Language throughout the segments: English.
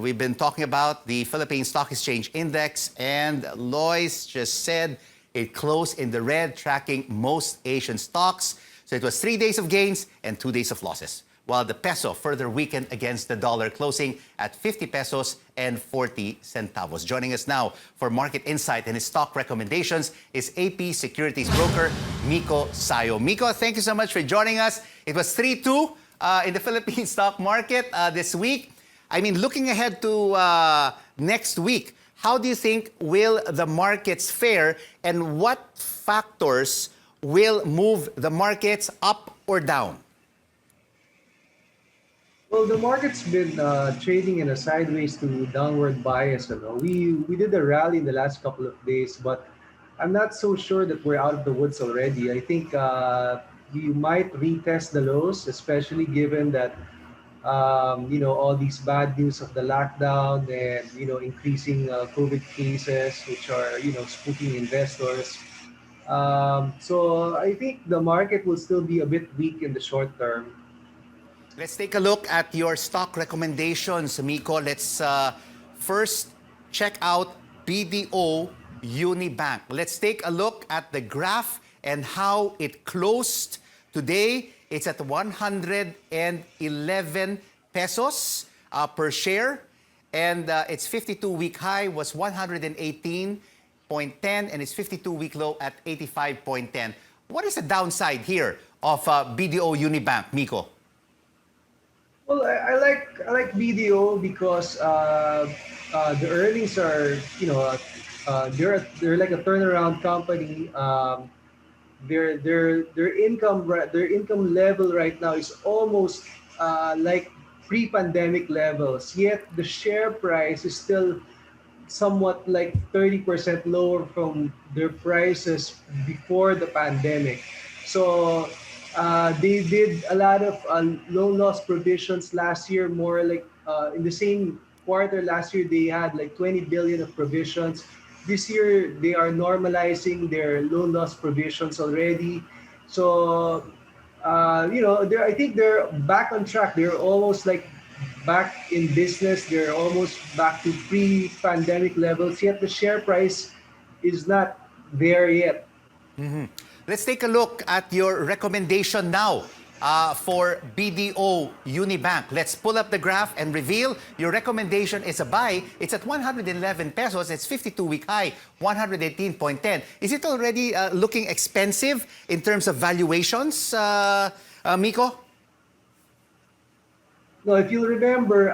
We've been talking about the Philippine Stock Exchange Index, and Lois just said it closed in the red, tracking most Asian stocks. So it was 3 days of gains and 2 days of losses, while the peso further weakened against the dollar, closing at 50 pesos and 40 centavos. Joining us now for market insight and his stock recommendations is AP Securities broker Miko Sayo. Miko, thank you so much for joining us. It was 3-2 in the Philippine stock market this week. I mean, looking ahead to next week, how do you think will the markets fare, and what factors will move the markets up or down? Well, the market's been trading in a sideways to downward bias. We did a rally in the last couple of days, but I'm not so sure that we're out of the woods already. I think we might retest the lows, especially given that all these bad news of the lockdown and increasing COVID cases, which are spooking investors. So I think the market will still be a bit weak in the short term. Let's take a look at your stock recommendations, Miko. Let's first check out Bdo Unibank. Let's take a look at the graph and how it closed today. It's at 111 pesos per share, and its 52-week high was 118.10, and its 52-week low at 85.10. What is the downside here of Bdo Unibank, Miko? Well, I like BDO because the earnings are they're like a turnaround company. Their income level right now is almost like pre-pandemic levels. Yet the share price is still somewhat like 30% lower from their prices before the pandemic. So they did a lot of loan loss provisions last year, more like in the same quarter last year, they had like 20 billion of provisions. This year, they are normalizing their loan loss provisions already. So, I think they're back on track. They're almost like back in business. They're almost back to pre-pandemic levels, yet the share price is not there yet. Mm-hmm. Let's take a look at your recommendation now for Bdo Unibank. Let's pull up the graph and reveal your recommendation is a buy. It's at 111 pesos. It's 52-week high, 118.10. Is it already looking expensive in terms of valuations, Miko? No, if you remember,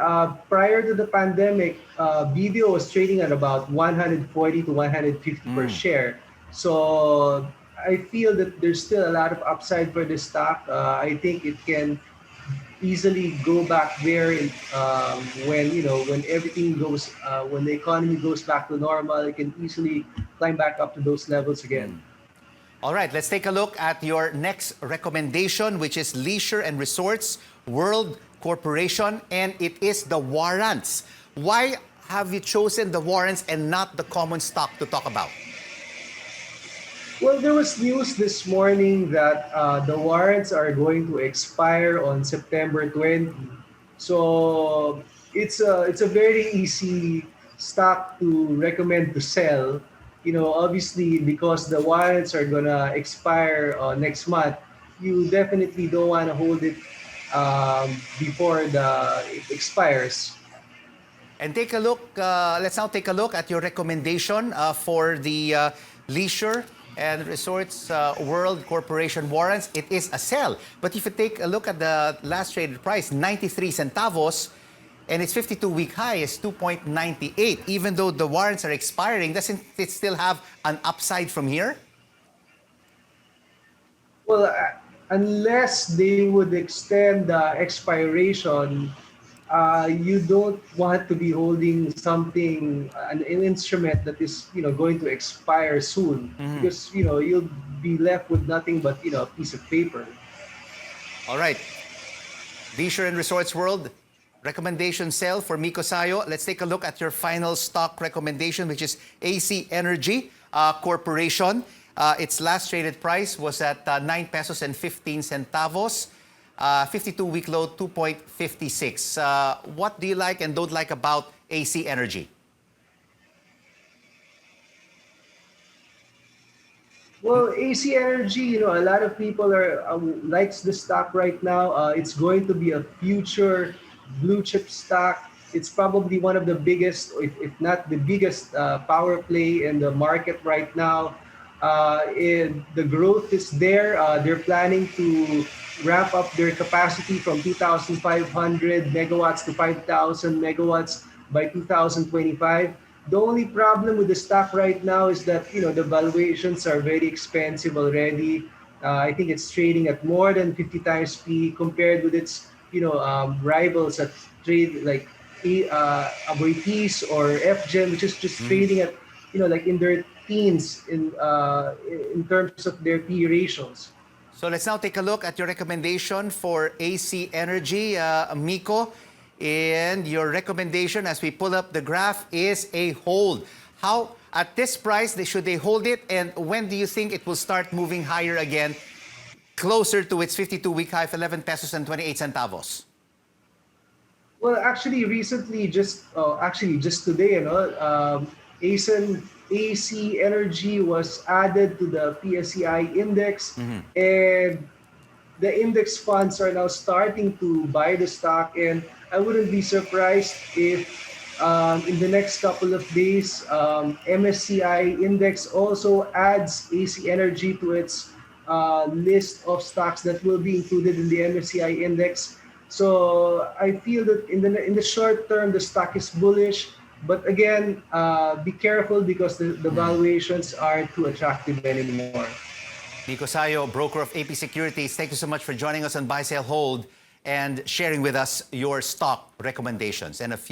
prior to the pandemic, BDO was trading at about 140 to 150 per share. So I feel that there's still a lot of upside for this stock. I think it can easily go back there when everything goes, when the economy goes back to normal. It can easily climb back up to those levels again. All right, let's take a look at your next recommendation, which is Leisure and Resorts World Corporation, and it is the warrants. Why have you chosen the warrants and not the common stock to talk about? Well, there was news this morning that the warrants are going to expire on September 20. So it's a very easy stock to recommend to sell. Obviously because the warrants are gonna expire next month, you definitely don't want to hold it before it expires. And take a look. Let's now take a look at your recommendation for the Leisure and Resorts World Corporation warrants. It is a sell. But if you take a look at the last traded price, 93 centavos, and its 52-week high is 2.98. Even though the warrants are expiring, doesn't it still have an upside from here? Well, unless they would extend the expiration, you don't want to be holding something, an instrument that is, going to expire soon, because, you'll be left with nothing but, a piece of paper. All right. Leisure and Resorts World recommendation sell for Miko Sayo. Let's take a look at your final stock recommendation, which is AC Energy Corporation. Its last traded price was at 9 pesos and 15 centavos. 52-week low, 2.56. What do you like and don't like about AC Energy? Well, AC Energy, a lot of people are likes the stock right now. It's going to be a future blue chip stock. It's probably one of the biggest, if not the biggest, power play in the market right now. The growth is there. They're planning to ramp up their capacity from 2,500 megawatts to 5,000 megawatts by 2025. The only problem with the stock right now is that the valuations are very expensive already. I think it's trading at more than 50 times P compared with its rivals at trade like Aboitiz or FGen, which is just trading at like in their teens in terms of their P ratios. So let's now take a look at your recommendation for AC Energy, Miko. And your recommendation, as we pull up the graph, is a hold. How, at this price, should they hold it? And when do you think it will start moving higher again, closer to its 52-week high of 11 pesos and 28 centavos? Well, actually, recently, just today, AC Energy was added to the PSEi index, and the index funds are now starting to buy the stock. And I wouldn't be surprised if in the next couple of days, MSCI index also adds AC Energy to its list of stocks that will be included in the MSCI index. So I feel that in the short term, the stock is bullish. But again, be careful because the valuations aren't too attractive anymore. Miko Sayo, broker of AP Securities, thank you so much for joining us on Buy, Sell, Hold and sharing with us your stock recommendations and a few